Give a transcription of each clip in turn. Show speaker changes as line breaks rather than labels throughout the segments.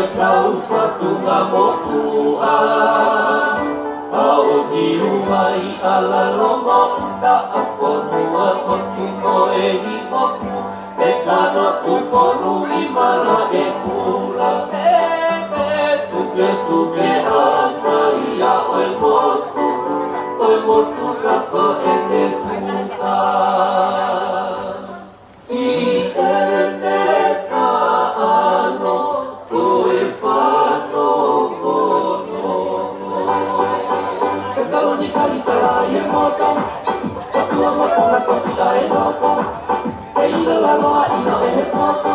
e tau whatunga motua. Au ni umai ala lomo ta a whanua motu no e hi motu. E kana kuponu i mana e kula. Tuke tuke ana ia oi motu. Oi motu kako e ne tuka. Si e ne ka ano koe whano kono. Te kaloni karitara i e moto. Tatua motu na tofi a e nopo. Te ila laloa ina e he moto.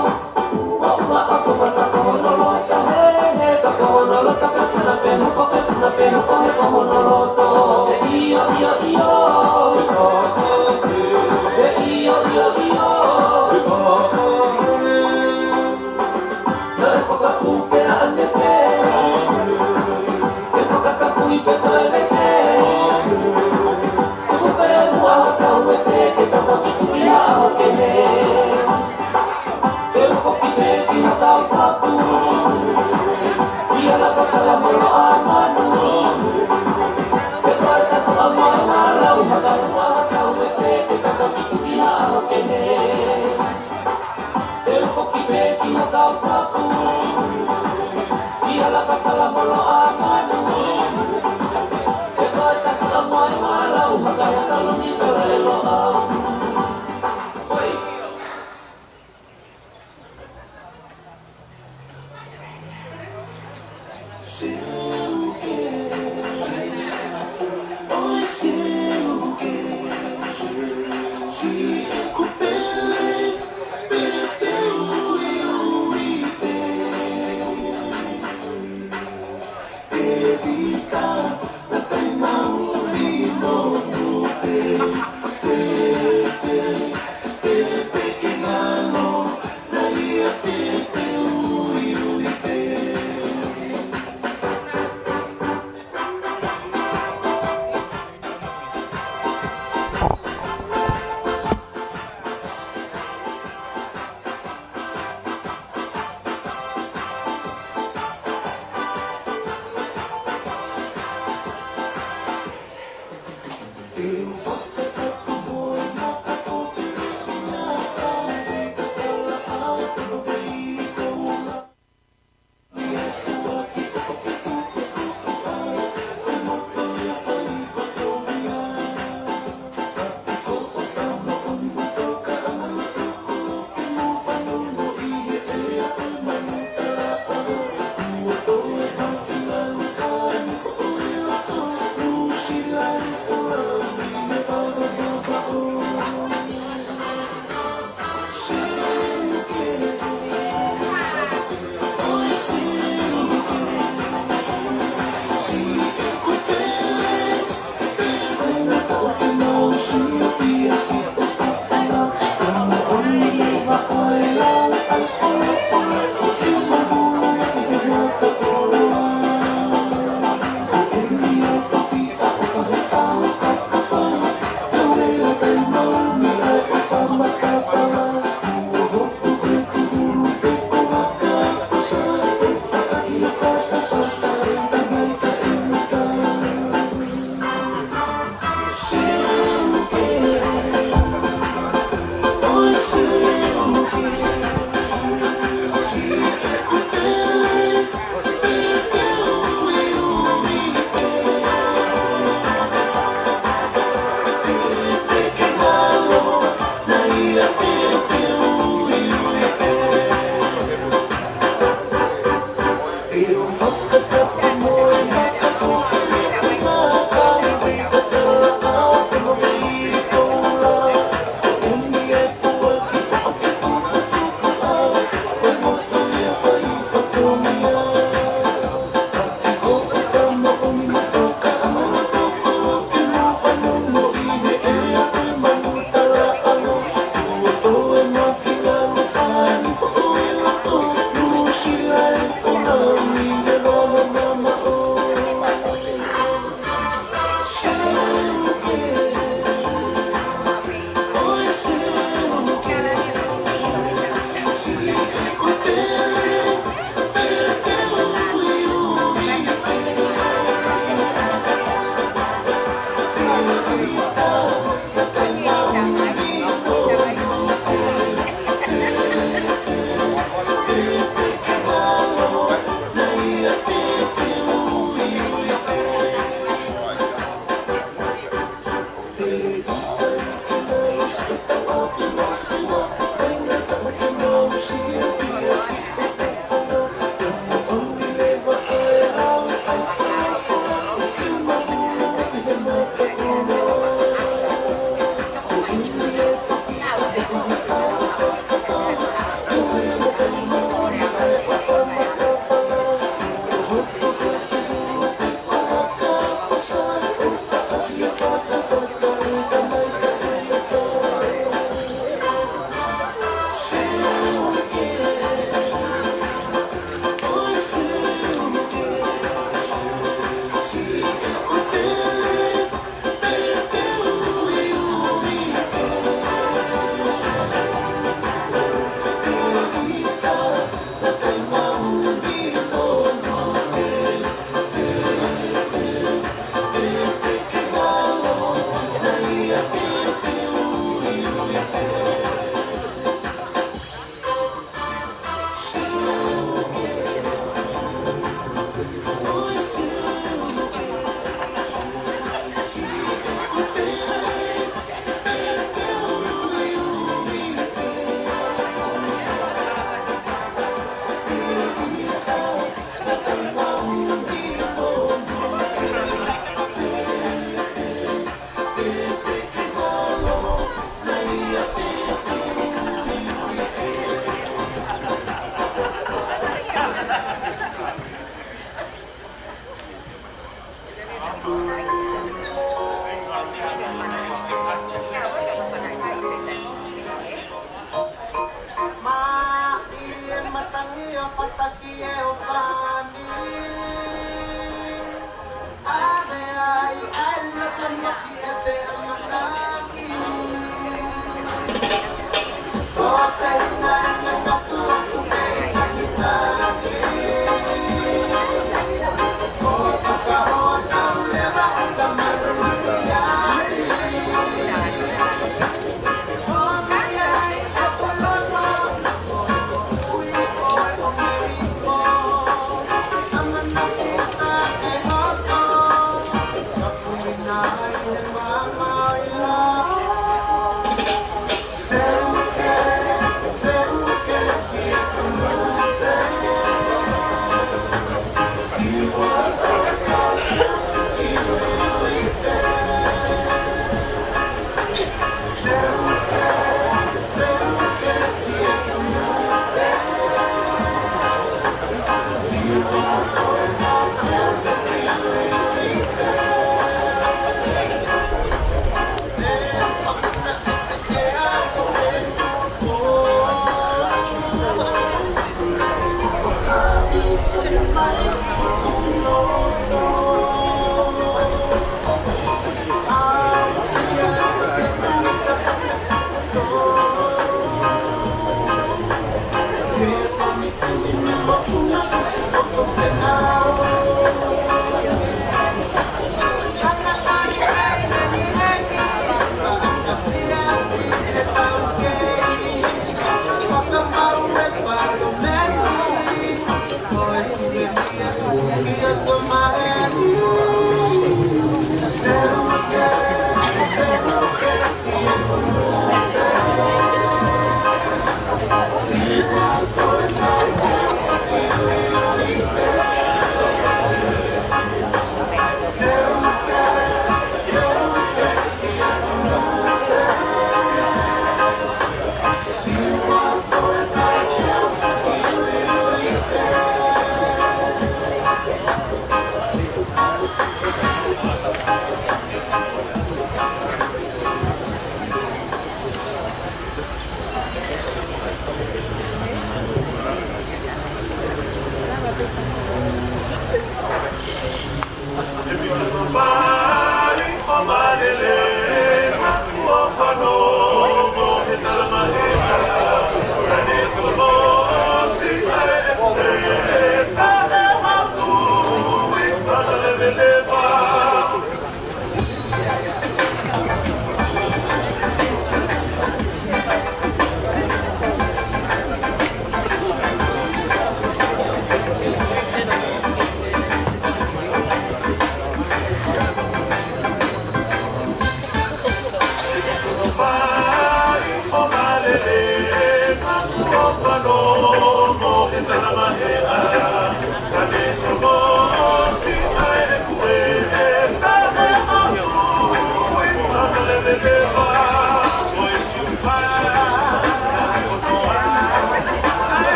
Maunga ako mana kohono loita. He ka kohono lota ka tuna peho ko ke tuna peho ko he kohono loto. Te ia ia ia. Te ia ia ia. Na e whakapuke a ane pe. Te whakatapu i pe koe me ke. Tuku pe anua hatau e te. Ke tata ki a aho ke he. Te whoki me ki hatau tapu. Ia laka kala molo a manu. Te koe tatu a mai malau. Hakarua hatau e te. Ke tata ki a aho ke he. Te whoki me ki hatau tapu. Ia laka kala molo a manu. Te koe tatu a mai malau. Hakarua luni kala elo au.
Te Thank you.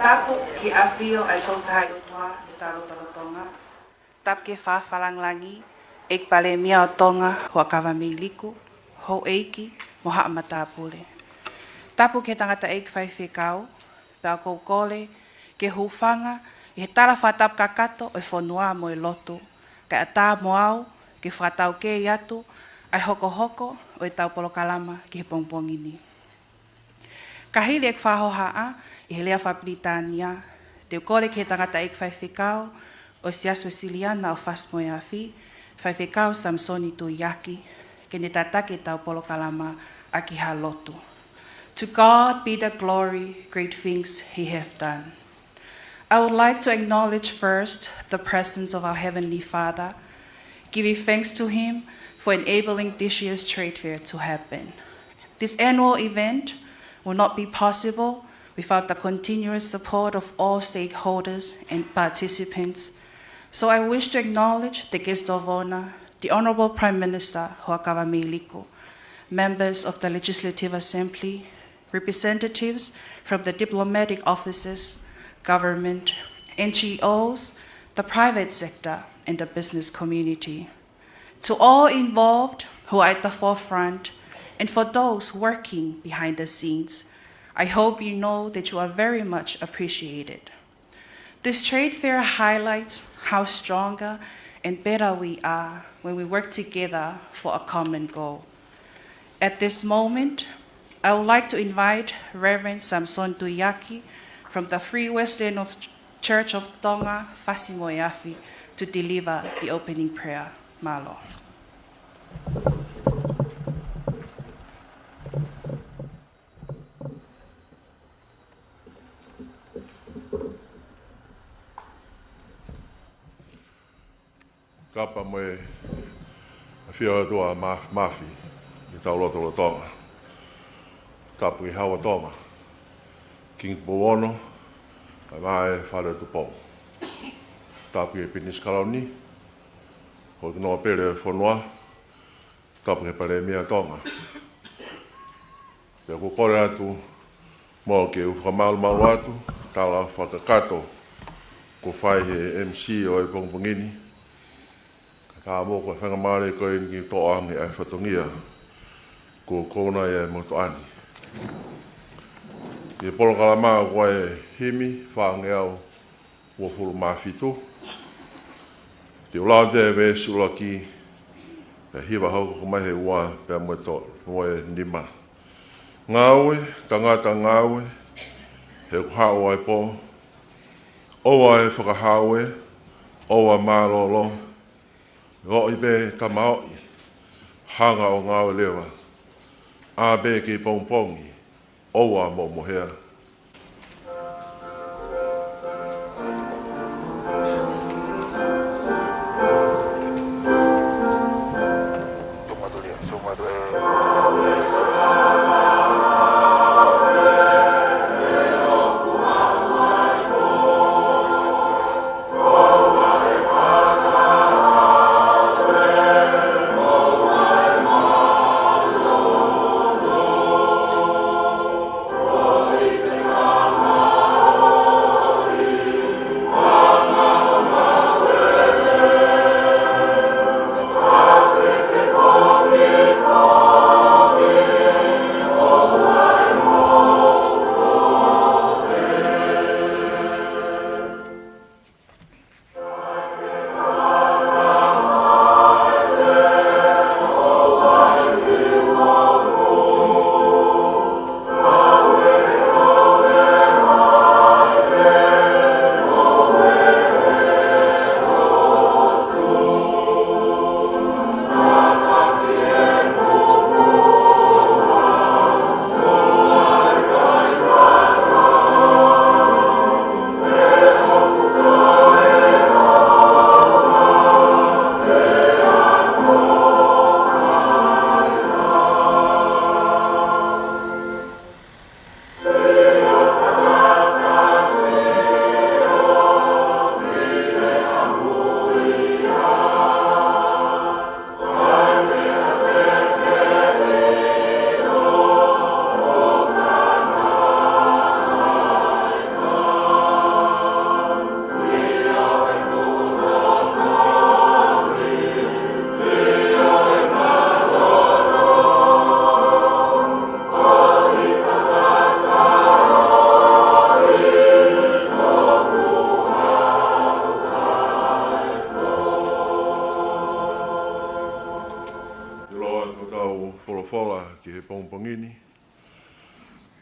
Tapu ki afio ai tau tahai utua ni taro Tonga. Tap ke whawhalangi ek pale mia o Tonga hua kawami liku, ho eiki mo haa matapule. Tapu ke tangata ek whaiwhekau, pēo kou kole, ke hufanga, i he tala whatap kakato o whanua mo i lotu, kai a tā moau, ke whatau ke iatu, ai hoko hoko o i tau polokalama ki he pongpongini. Kahili ek whahohaa, i he lea whapritania, te kore ke tangata ek whaiwhekau, o siasu siliana o whasmoe a whi, whaiwhekau Samsoni Tuiaki, ke ne tatake tau polokalama a ki ha lotu. To God be the glory, great things he hath done. I would like to acknowledge first the presence of our Heavenly Father, giving thanks to him for enabling this year's trade fair to happen. This annual event will not be possible without the continuous support of all stakeholders and participants. So I wish to acknowledge the guest of honor, the Honorable Prime Minister Hoakawa Meiliku, members of the Legislative Assembly, representatives from the diplomatic offices, government, NGOs, the private sector, and the business community. To all involved who are at the forefront, and for those working behind the scenes, I hope you know that you are very much appreciated. This trade fair highlights how stronger and better we are when we work together for a common goal. At this moment, I would like to invite Reverend Samson Tuyaki from the Free Wesleyan Church of Tonga, Moimoi, to deliver the opening prayer. Malo.
Kapa moe whio tua mafi i tau loto lo Tonga. Tapu i hawa Tonga. King Powono, mai mai whare tu pō. Tapu i pinis kaloni, ho noa pere whanua, tapu he pare mea Tonga. Pea ko kore atu, mō ke uwhamalu malu atu, tala whakakato, ko whai he MC o e pongpongini. Ka mō koe whangamare koe ni tō angi ai whatongia, ko kōna e motoani. I polo kalama koe himi, whaangeau, ua furu mawhito. Te ulau te we sulaki, pe hiwa hauko kumahe ua, pe moe nima. Ngāwe, tangata ngāwe, he kuhao ai po, oa e whakahawe, oa mārolo, Roi be tamaoi, hanga o ngāwe lewa, a be ki pongpongi, oa mo mohea.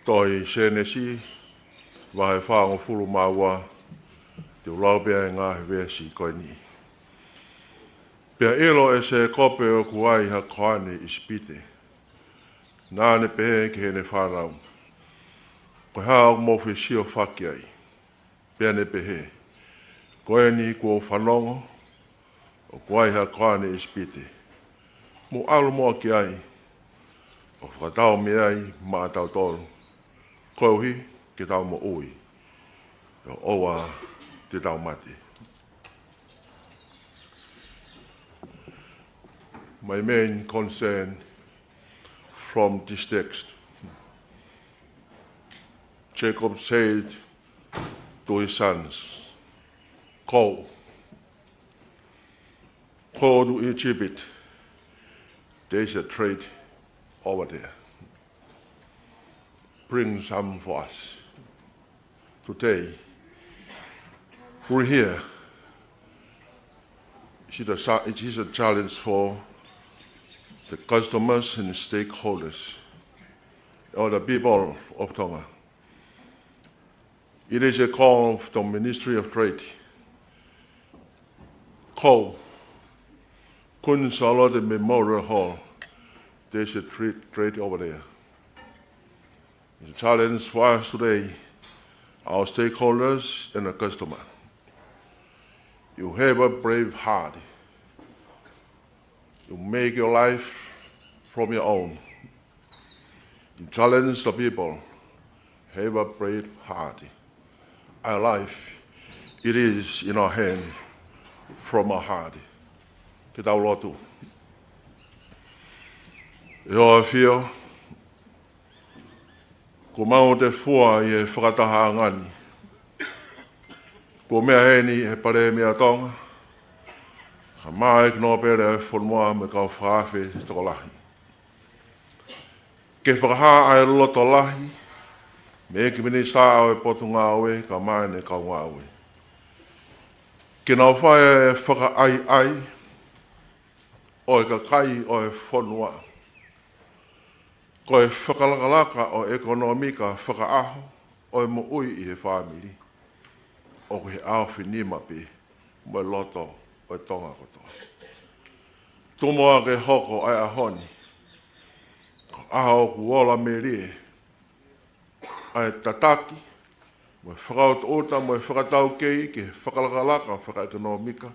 Toi senesi, wahe whaango furu maua, te ulau bea e ngāhe wesi koe ni. Pea elo e se kope o kuai ha koane ispite. Nāne pehe ke hene whanau. Koe hao mofi sio whaki ai. Pea ne pehe. Koe ni kua whanongo, o kuai ha koane ispite. Mo alu moa ki ai, o whakatau me ai maa tau tolu. Koe uhi ke tau mo ui. Te oa te tau mate. My main concern from this text. Jacob said to his sons, Go to Egypt. There's a trade over there. Bring some for us. Today, We're here. It is a challenge for the customers and the stakeholders, or the people of Tonga. It is a call of the Ministry of Trade. Call Kun Salote Memorial Hall. There's a trade over there. It's a challenge for us today, our stakeholders and the customer. You have a brave heart. You make your life from your own. You challenge the people. Have a brave heart. Our life, it is in our hand, from our heart. Ke tau lotu. E o whio, ko mau te fua i e whakataha ngani. Ko mea heni he pare mea Tonga, ka mai ki no pere e whanua me kau whaafe toko lahi. Ke whakaha ai loto lahi, me ki mini saa au e potu ngā aue, ka mai ne kau ngā aue. Ke nau whae e Faka'ali'ali, o e ka kai o e whanua. Ko e whakalakalaka o ekonomika whakaaho, o e mo ui i he whamiri. O he ao whinima pe, mo e loto o e tonga kotoa. Tumoa ke hoko ai ahoni, ko aho ku ola me rie, ai tataki, mo e whakaut ota, mo e whakatau'aki, ke whakalakalaka, whakaekonomika,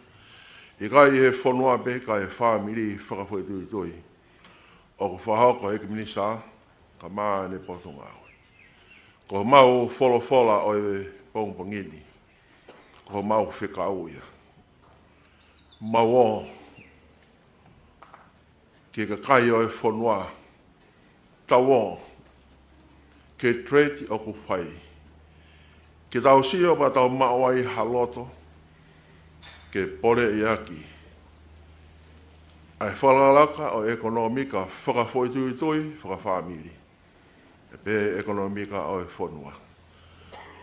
i kai he whanua pe, ka he whamiri whakawhaitui. O ku whahoko he ki minisa, ka maa ne potunga awe. Ko mau whola o e pongpongini. Ko mau whekauia. Mau o, ke ka kai o e whanua, tau o, ke treti o ku whai. Ke tau sio pa tau mawai haloto, ke pore i aki. Ai whalalaka o ekonomika, whakawhaituitui, whakawhamiri. E pe ekonomika o e whanua.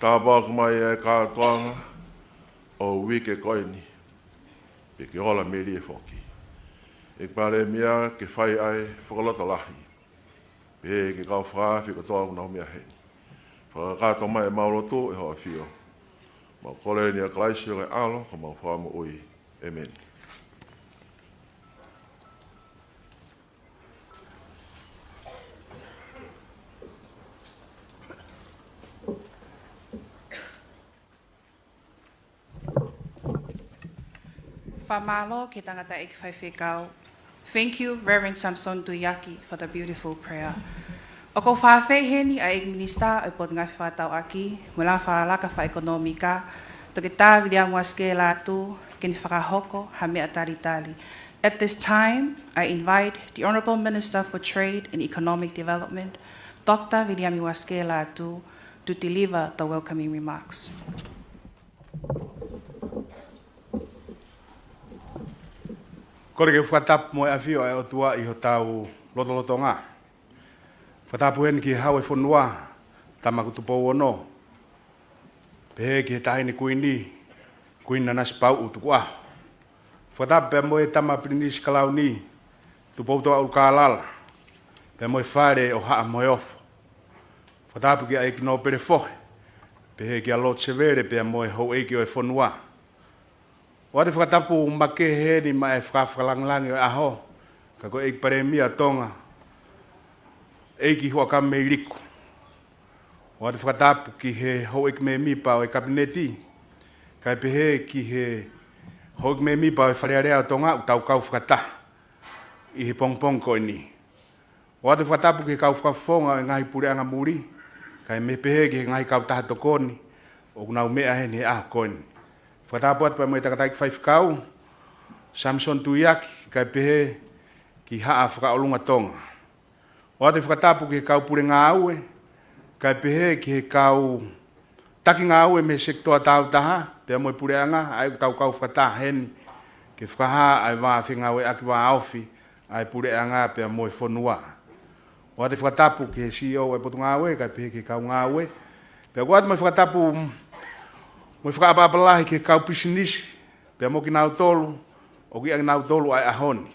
Tāpaka mai e Katoanga, o wike koini, pe ke ola meri e whoki. E pare mea ke whai ai whakalata lahi. Pe ke kau whaafi katoa kuna mea heni. Whakakato mai e maulotu e hoa whio. Mau kore ni a klaisi o e alo, ka mau whaamu ui. Amen.
Whamalo ke tangata e ki whaiwhekau. Thank you, Reverend Tongatapu, for the beautiful prayer. O ko whawheheni a Minister o pot ngai Fefakatau'aki, mula whaalaka whaekonomika, to ke tā William waske Latu, ke ni whakahoko ha mea talitali. At this time, I invite the Honourable Minister for Trade and Economic Development, Dr. William waske Latu, to deliver the welcoming remarks.
Kore ke whakatapu mo e awhio e o tua i ho tau loto ngā. Whakatapu hen ki hau e whanua, tamaku tupou ono. Pehe ki he tahini kuina nasi pau utuku aho. Whakatapu pe mo e tama prinis kalau ni, tupou toa uka alala. Pe mo e whare o haa mo e ofo. Whakatapu ki a eki no pere fohe. Pehe ki a lot severe pe mo e hou eki o e whanua. O te whakatapu make heri ma e whakawhakalangalangi o aho, ka ko eik pare mia Tonga, eiki hua ka me riku. O te whakatapu ki he hou eik me mipa o e kabineti, ka e pehe ki he hou eik me mipa o e wharearea o Tonga, u tau kau whakata, i he pongpong ko ni. O te whakatapu ki he kau whakafonga o e ngahi pureanga muri, ka e me pehe ki he ngahi kau taha tokoni, o kunau mea heni he aho koni. Whakatapu atu pa mo e takatai ki whaifkau, Tongatapu kai pehe ki haa whakaolunga Tonga. O te whakatapu ki he kau pure ngā aue, kai pehe ki he kau taki ngā aue me sektoa tau taha, pia mo e pure anga, ai tau kau whakataha heni, ke whakaha ai wā whinga aue aki wā aofi, ai pure anga pia mo e whanua. O te whakatapu ki he CEO e potu ngā aue, kai pehe ki kau ngā aue, pia kua te mo e whakatapu Moi whakaapapalahi ke kau pisinisi, pia mo ki nau tolu, o ki ang nau tolu ai ahoni.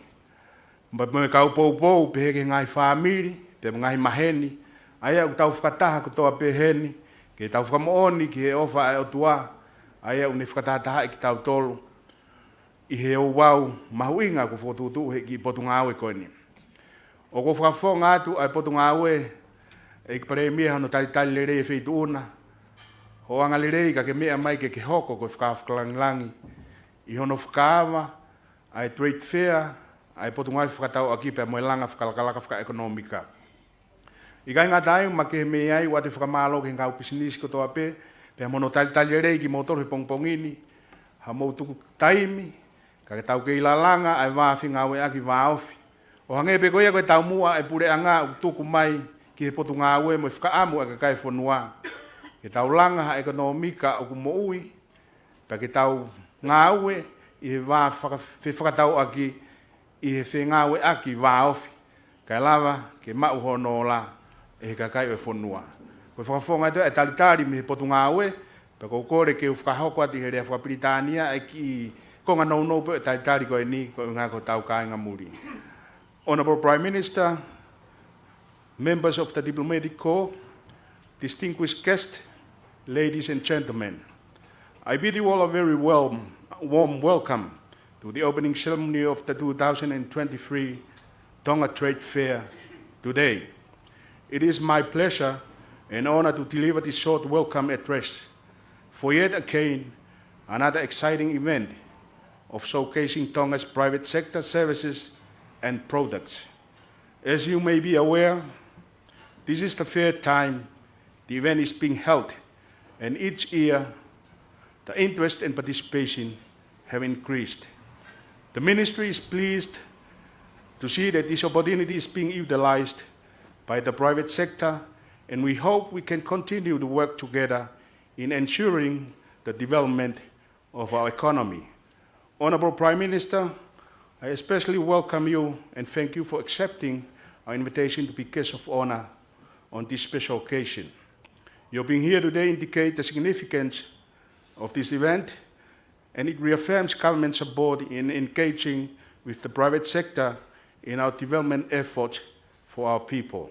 Mba mo kau pou pe ke ngai whamiri, pe ngai maheni, ai au tau whakataha kutoa pe heni, ke tau whakamooni ki he ofa ai o tua, ai au ne whakataha i ki tau tolu, i he o wau mahuinga ko whotutu he ki potunga awe koini. O ko whakawhonga atu ai potunga awe, e ki pare mia hano tali lere e wheitu una, ho anga lere ka ke mea mai ke hoko ko whakawhakalangilangi, i hono whakaawa, ai trade fair, ai potunga ai Faka'ali'ali pe mo langa whakalakalaka whakaekonomika. I kai ngā tai ma ke me ai wate whakamalo ke ngau pisinisi ko toa pe, pe mono tali lere ki motor he pongpongini, ha mo tuku taimi, ka ke tau ke ilalanga ai waafi ngawe aki waaofi. O hange pe koia koe tau mua ai pure anga utuku mai ki he potu ngawe mo whakaamu aka kai whanua. Ke tau langa ha ekonomika o kumo ui, pa ke tau ngawe i he Fefakatau'aki i he whengawe aki waaofi. Kai lava ke mau hono la e he kakai o whanua. Koe whakawhonga te e talitari mi he potu ngawe, pa kou kore ke whakahoko ati he rea whakapritania e ki konga nou pe talitari koe ni koe ngā ko tau kāinga muri. Honorable Prime Minister, members of the Diplomatic Corps, distinguished guests, ladies and gentlemen, I bid you all a very warm welcome to the opening ceremony of the 2023 Tonga Trade Fair today. It is my pleasure and honor to deliver this short welcome address for yet again another exciting event of showcasing Tonga's private sector services and products. As you may be aware, this is the third time the event is being held, and each year the interest and participation have increased. The Ministry is pleased to see that this opportunity is being utilized by the private sector, and we hope we can continue to work together in ensuring the development of our economy. Honorable Prime Minister, I especially welcome you and thank you for accepting our invitation to be guest of honor on this special occasion. Your being here today indicates the significance of this event, and it reaffirms government support in engaging with the private sector in our development efforts for our people.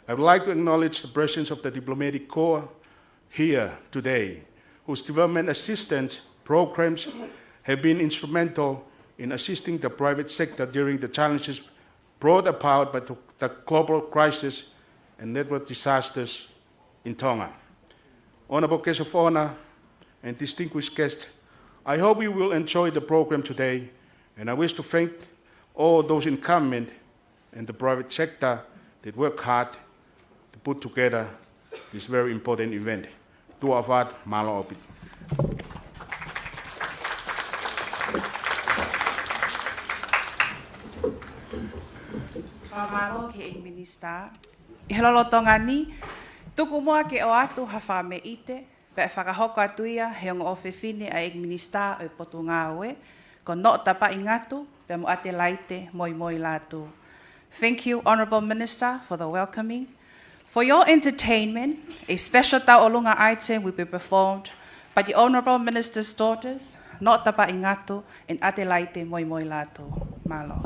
I would like to acknowledge the presence of the Diplomatic Corps here today, whose development assistance programs have been instrumental in assisting the private sector during the challenges brought about by the global crisis and network disasters in Tonga. Honorable guests of honor and distinguished guests, I hope you will enjoy the program today, and I wish to thank all those in government and the private sector that work hard to put together this very important event. Tuavat malo opit.
Pamalo ke e minista. I halolotonga ni, tuku mua ke o atu hawha me ite, pe e whakahoko atuia he ongo o whewhine a e minista o potu ngāwe, ko no tapa ingatu, pe mo ate laite Moimoi Latu. Thank you, Honourable Minister, for the welcoming. For your entertainment, a special ta'olunga item will be performed by the Honourable Minister's daughters, no tapa ingatu, and ate laite Moimoi Latu. Malo.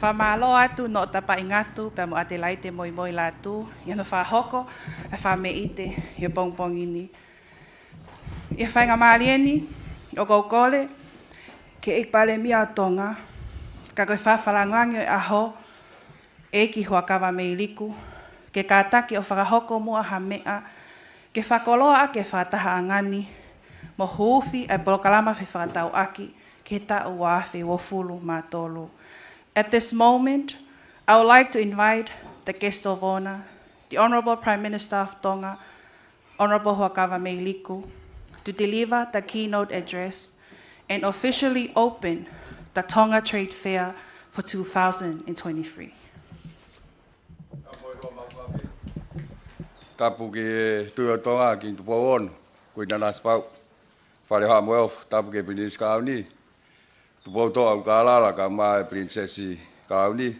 Whamalo atu no tapa ingatu pe mo ate lai te Moimoi Latu. Ia no whahoko e whame ite he pongpongini. Ia whainga maalieni o kaukole ke ikpale mia o Tonga. Ka koe whawhalangangi o aho e ki hoa kawa mei liku. Ke kātaki o whakahoko mua ha mea. Ke whakoloa a ke whataha angani. Mo huuwhi e polokalama Fefakatau'aki ke ta uawhi wo fulu mātolu. At this moment, I would like to invite the guest of honor, the Honourable Prime Minister of Tonga, Honourable Huakawa Meiliku, to deliver the keynote address and officially open the Tonga Trade Fair for 2023.
Tapu ki tuyo Tonga ki tupo ono, kui nana spau. Whare hoa moeof, tapu ki Princess Kauni. Tupo toa au ka alala ka mai Princessi Kauni.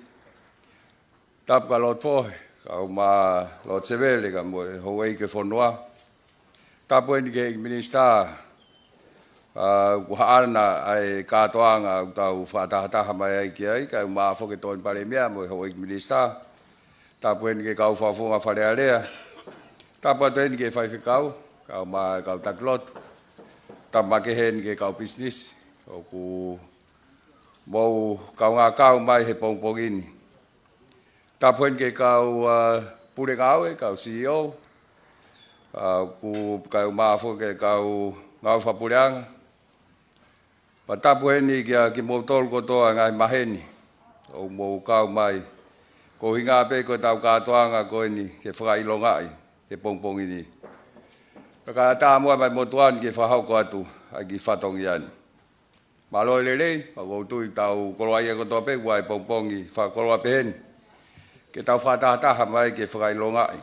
Tapu ka lot fohe, ka au ma lot sevele ka moe hoi ke whonua. Tapu eni ke Minister, ku haana ai Katoanga au tau whaatahataha mai ai ki ai, ka au maa whoke toin pare mea moe hoi ke Minister. Tapu eni ke kau whawhunga wharearea. Tapu atu eni ke whaiwhikau, kau maa kau taklotu. Tapu ma ke heni ke kau business, o ku mau kau ngā kau mai he pongpongini. Tapu eni ke kau pure kau e, kau CEO, ku kau maa whoke kau ngau whapureanga. Pa tapu eni ki mau tolu kotoa ngai maheni, o mau kau mai. Ko hinga pe ko tau Katoanga ko ni ke whakailongai he pongpongini. Ka tā mua mai motuan ke whahau ko atu ai ki whatongi ani. Maloi lelei, ko tui tau Koloa ia ko tope wai pongpongi whakoloa pehen. Ke tau whatahataha mai ke whakailongai.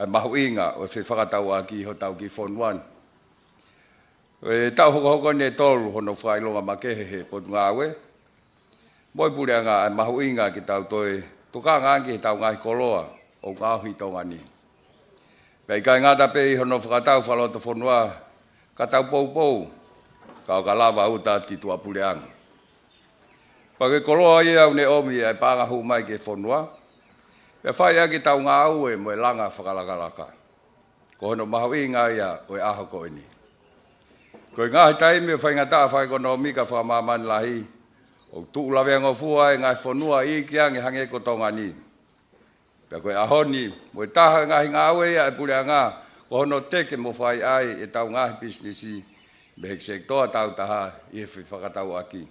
Ai mahu inga o Fefakatau'aki ho tau ki whonuan. E tau hoko ne tolu hono whakailonga makehe he potu ngāwe. Moi pureanga ai mahu inga ki tau toi tuka ngangi tau ngai Koloa o ngāhui tongani. Pei kai ngata pei hono whakatau whaloto whonua ka tau pou kau ka lava uta ki tua pureanga. Pake Koloa ia au ne omi ai pāngahu mai ke whonua. Pea whai aki tau ngā ue mo e langa whakalakalaka. Ko hono mahu inga ia o e aho ko ini. Ko i ngāhi taimi o whaingata whai kono mika whamamani lahi. O tu la vengo fua e ngai whonua i ki ange hange ko tongani. Pea koe ahoni, mo e taha ngahi ngā aue ia e pureanga, ko hono teke mo whai ai e tau ngahi businessi, me hek sektoa tau taha i he Fefakatau'aki.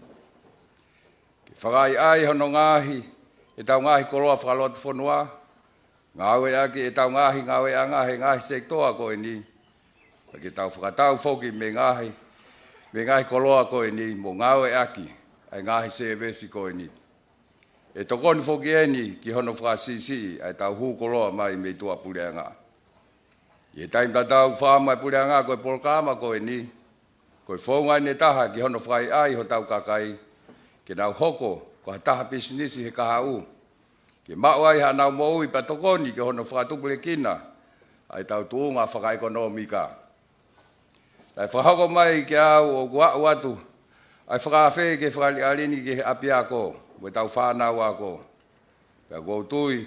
Ke whakai ai hono ngahi, e tau ngahi Koloa whakalotu whonua, ngā aue aki e tau ngahi ngawe anga he ngahi sektoa koe ni. Ke tau whakatau whoki me ngahi Koloa koe ni, mo ngā aue aki. Ai ngahi sevesi koe ni. E tokoni whoki eni ki hono whakasisi ai tau hu Koloa mai me tua pureanga. I taim tatau whaamai pureanga koe polkama koe ni. Koe whaungai ne taha ki hono whai ai ho tau kakai. Ke nau hoko ko ha taha pisinisi he kahau. Ke mau ai ha nau moui pa tokoni ki hono whakatupule kina. Ai tau tuunga whakaekonomika. Ai whahoko mai ki au o kua watu. Ai whakawhi ke Faka'ali'ali ke api ako, mo tau whanau ako. Pea koutui,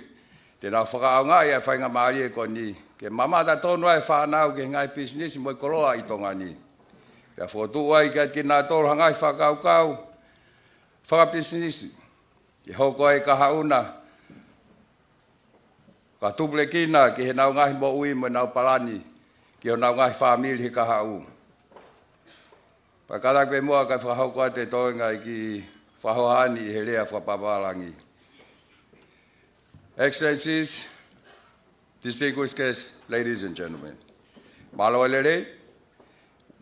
te nau whakaongai ai whainga maari e koni, ke mamata tonu ai whanau ke ngai business mo Koloa i tongani. Pea whotu ai ki nā tolu hangai whakaukau, whakabusiness. Ke hoko ai kahauna, ka tupule kina ke he nau ngahi mo ui mo nau palani, ke ho nau ngahi whamili he kahau. Pakarak pe mua ka whahaukoa te toenga i ki whahohani i he rea whapapalangi. Excellencies, distinguished guests, ladies and gentlemen. Malo elere,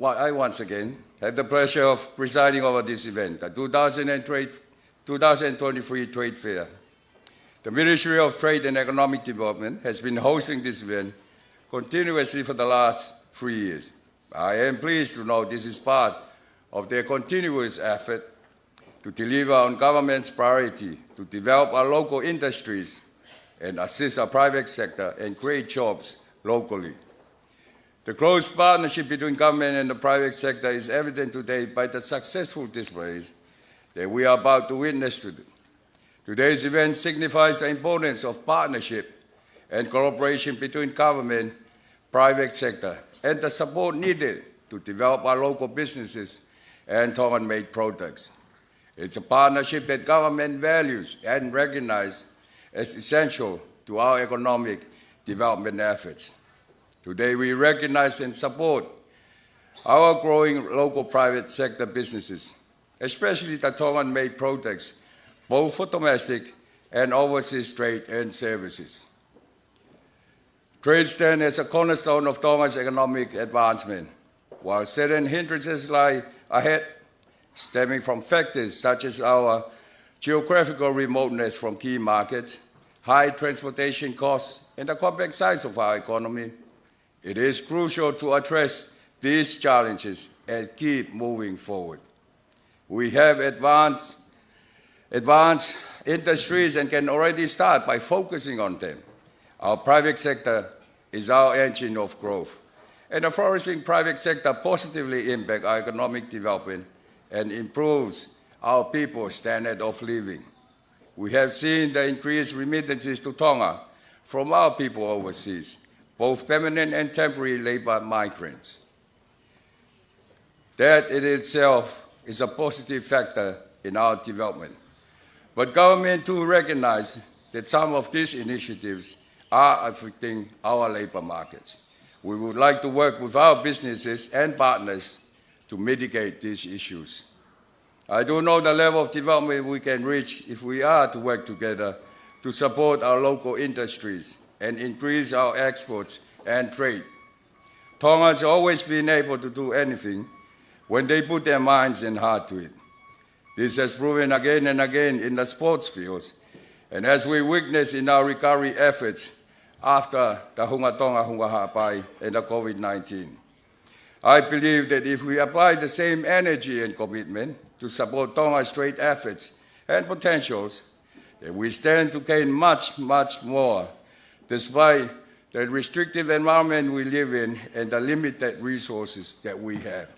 I once again have the pleasure of presiding over this event, the 2023 Trade Fair. The Ministry of Trade and Economic Development has been hosting this event continuously for the last 3 years. I am pleased to know this is part of their continuous effort to deliver on government's priority to develop our local industries and assist our private sector and create jobs locally. The close partnership between government and the private sector is evident today by the successful displays that we are about to witness today. Today's event signifies the importance of partnership and cooperation between government, private sector, and the support needed to develop our local businesses and Tongan-made products. It's a partnership that government values and recognizes as essential to our economic development efforts. Today, we recognize and support our growing local private sector businesses, especially the Tongan-made products, both for domestic and overseas trade and services. Trade stands as a cornerstone of Tonga's economic advancement, while certain hindrances lie ahead, stemming from factors such as our geographical remoteness from key markets, high transportation costs, and the complex size of our economy. It is crucial to address these challenges and keep moving forward. We have advanced industries and can already start by focusing on them. Our private sector is our engine of growth, and a flourishing private sector positively impacts our economic development and improves our people's standard of living. We have seen the increased remittances to Tonga from our people overseas, both permanent and temporary labor migrants. That in itself is a positive factor in our development. But government too recognize that some of these initiatives are affecting our labor markets. We would like to work with our businesses and partners to mitigate these issues. I do know the level of development we can reach if we are to work together to support our local industries and increase our exports and trade. Tonga has always been able to do anything when they put their minds and heart to it. This has proven again and again in the sports fields, and as we witness in our recovery efforts after the Hunga Tonga Hunga Hapai and the COVID-19. I believe that if we apply the same energy and commitment to support Tonga's trade efforts and potentials, that we stand to gain much, much more, despite the restrictive environment we live in and the limited resources that we have.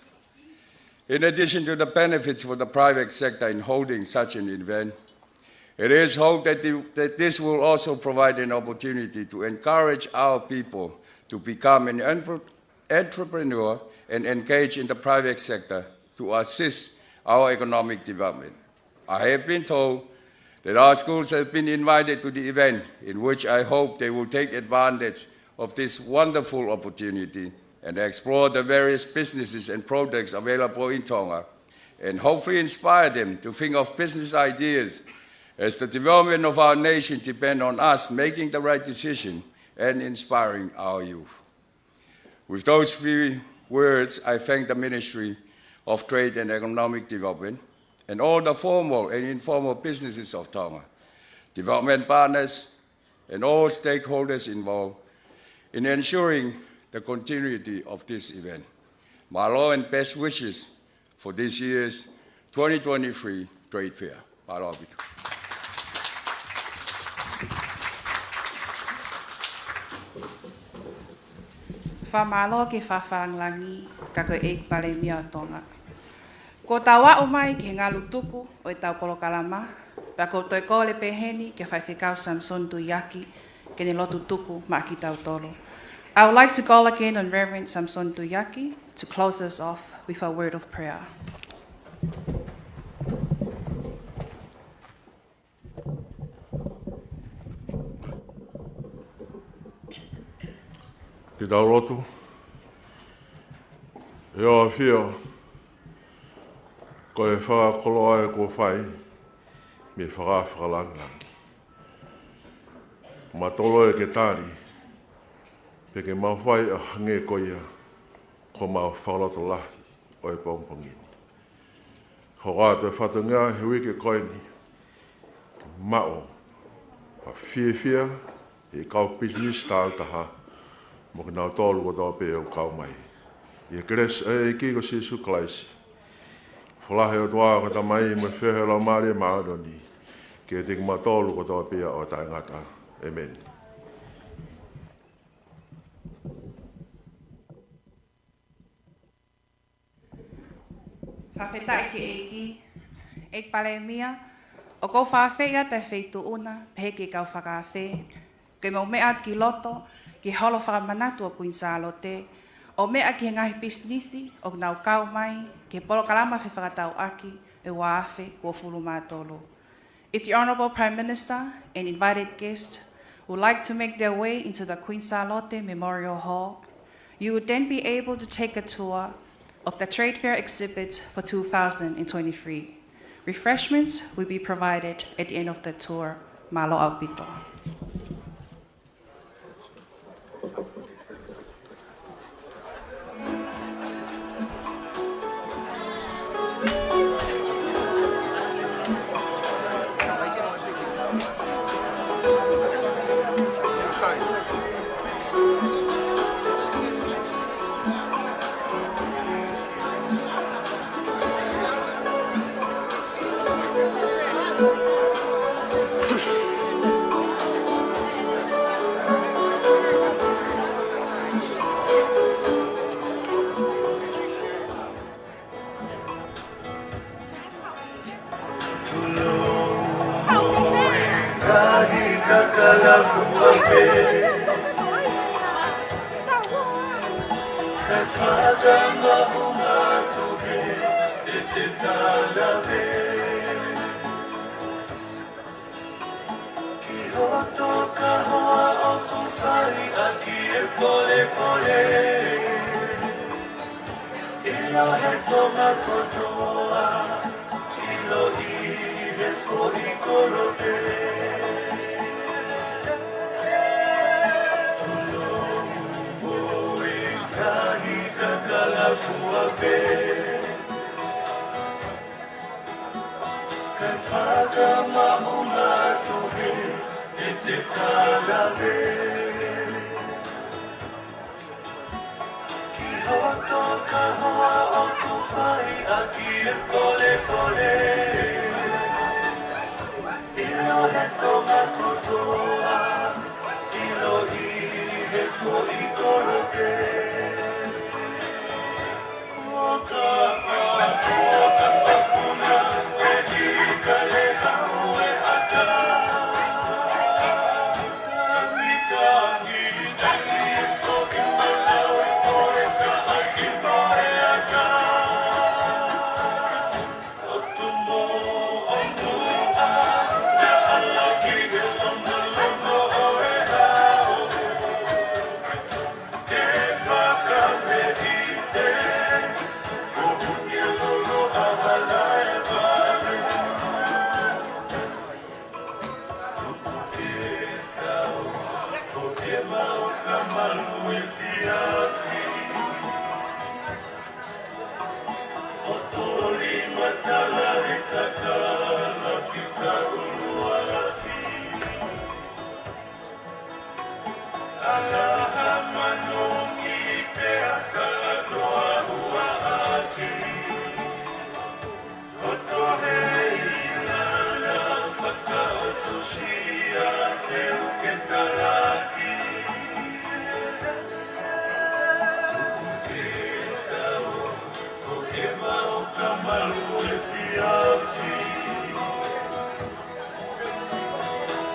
In addition to the benefits for the private sector in holding such an event, it is hoped that this will also provide an opportunity to encourage our people to become an entrepreneur and engage in the private sector to assist our economic development. I have been told that our schools have been invited to the event, in which I hope they will take advantage of this wonderful opportunity and explore the various businesses and products available in Tonga, and hopefully inspire them to think of business ideas, as the development of our nation depends on us making the right decision and inspiring our youth. With those few words, I thank the Ministry of Trade and Economic Development and all the formal and informal businesses of Tonga, development partners, and all stakeholders involved in ensuring the continuity of this event. Mahalo and best wishes for this year's 2023 Trade Fair. Mahalo bitu.
Whamalo ke whawharangi kako e pare mia Tonga. Ko tawa o mai ke ngā lutuku o e tau polokalama, pa ko toi ko le peheni ke whaiwhikau Tongatapu ke ne lotu tuku ma ki tau tolo. I would like to call again on Reverend Tongatapu to close us off with a word of prayer.
Ki tau rotu, e o whio, ko e Koloa e ko whai, me whakalangangi. Ma tolo e ke tari, pe ke mawhai a hange koia, ko ma whakaloto lahi o e pongpongini. Ho rā te whatunga he wike koini, mao, a whia, e kau business tāu taha, mo ke nau tōlu ko tō pē o kau mai. I kres e ki ko si sukalaisi. Whalahe o toa ko ta mai me whehe lau maare maaroni. Ke te ma tōlu ko tō pē o tai ngata. Amen.
Whawhetai ke eiki, Ek pale mia, o kou whawhea te wheitu una, pehe ki kau whakawhe. Ke mau mea ki loto, ki holo whakamanatu o kuin Salote, o mea ki ngahi pisnisi, o nau kau mai, ke polo kalama Fefakatau'aki, e wāwhe kua fulu mātolo. If the Honourable Prime Minister and invited guests would like to make their way into the Queen Salote Memorial Hall, you would then be able to take a tour of the trade fair exhibit for 2023. Refreshments will be provided at the end of the tour. Malo aupito.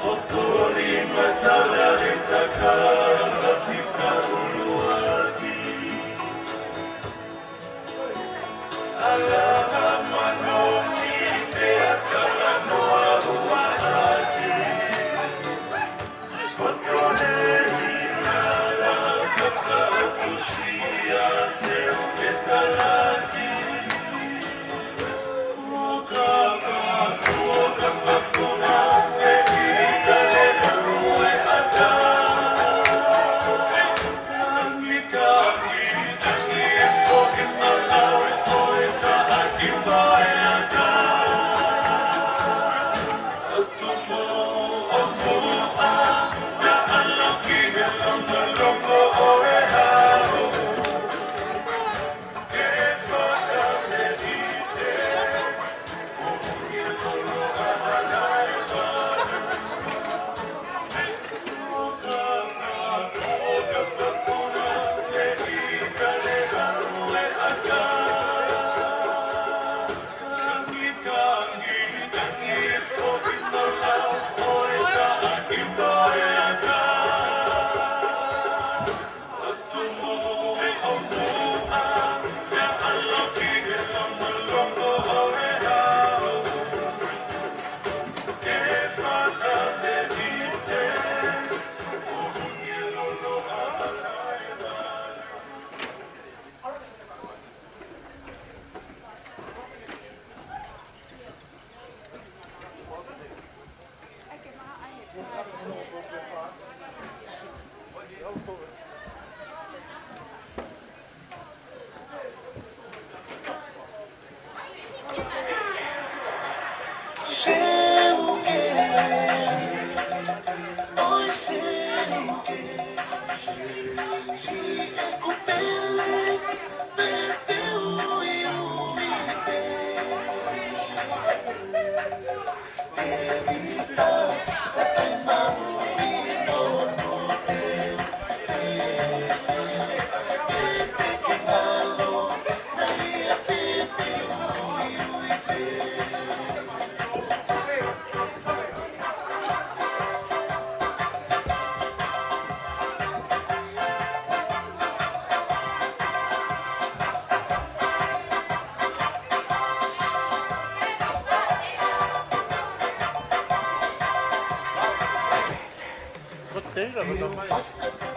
Otoli matala de takala
Katoanga.